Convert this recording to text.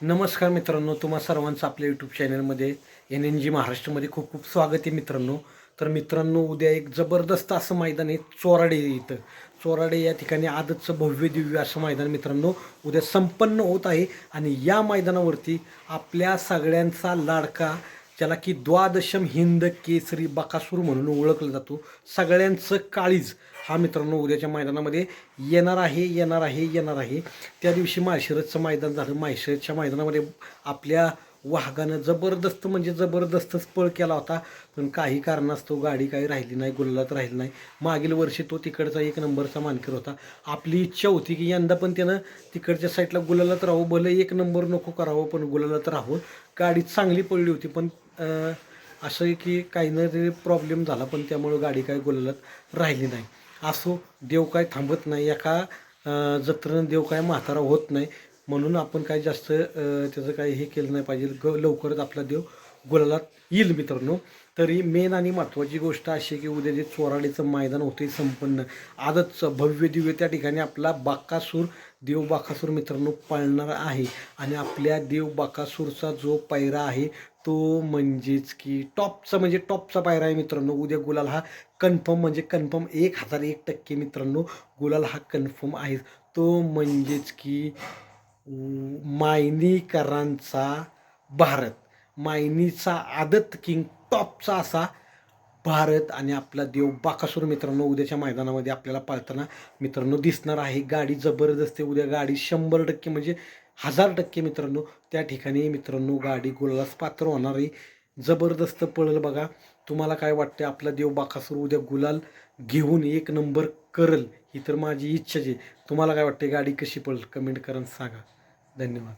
नमस्कार मित्रांनो, तुम्हा सर्वांचं आपल्या यूट्यूब चॅनलमध्ये NNG महाराष्ट्रामध्ये खूप खूप स्वागत आहे मित्रांनो. तर मित्रांनो, उद्या एक जबरदस्त असं मैदान आहे चोराडे इथं. चोराडे या ठिकाणी आजचं भव्य दिव्य असं मैदान मित्रांनो उद्या संपन्न होत आहे. आणि या मैदानावरती आपल्या सगळ्यांचा लाडका, ज्याला की द्वादशम हिंद केसरी बकासूर म्हणून ओळखलं जातो, सगळ्यांचं काळीज हा मित्रांनो उद्याच्या मैदानामध्ये येणार आहे. त्या दिवशी माळशिरसचं मैदान झालं. माळशिरसच्या मैदानामध्ये आपल्या वाघानं जबरदस्त म्हणजे जबरदस्तच पळ केला होता, पण काही कारणास्तव गाडी काही राहिली नाही, गुलालात राहिली नाही. मागील वर्षी तो तिकडचा 1 नंबरचा मानकर होता. आपली इच्छा होती की यंदा पण त्यानं तिकडच्या साईडला गुलालात राहावं, भले 1 नंबर नको करावं पण गुलालात राहावं. गाडी चांगली पडली होती, पण असं आहे की काही ना तरी प्रॉब्लेम झाला, पण त्यामुळं गाडी काही गुलालात राहिली नाही. असो, देव काय थांबत नाही. एका जत्रेनं देव काय म्हातारा होत नाही, म्हणून आपण काय जास्त त्याचं काही हे केलं नाही पाहिजे. लवकरच आपला देव गुलालात येईल मित्रांनो. तरी मेन आणि महत्त्वाची गोष्ट अशी आहे की उद्या जे चोराडीचं मैदान होते संपन्न, आजच भव्य दिव्य त्या ठिकाणी आपला बाकासूर, देव बाकासूर मित्रांनो पळणार आहे. आणि आपल्या देव बाकासूरचा जो पायरा आहे तो म्हणजेच की टॉपचा पायरा आहे मित्रांनो. उद्या गुलाल हा कन्फर्म, म्हणजे कन्फर्म 1001% मित्रांनो गुलाल हा कन्फर्म आहे. तो म्हणजेच की मायनीकरांचा भारत, मायनीचा आदत किंग, टॉपचा असा भारत आणि आपला देव बाकासूर मित्रांनो उद्याच्या मैदानामध्ये आपल्याला पाळताना मित्रांनो दिसणार आहे. गाडी जबरदस्त आहे. उद्या गाडी 100% म्हणजे 1000% मित्रांनो त्या ठिकाणी मित्रांनो गाडी गुलालास पात्र होणार आहे. जबरदस्त पळेल बघा. तुम्हाला काय वाटतं, आपला देव बाकासूर उद्या गुलाल घेऊन 1 नंबर करल ही तर माझी इच्छाच आहे. तुम्हाला काय वाटते, गाडी कशी पळेल कमेंट करून सांगा. धन्यवाद.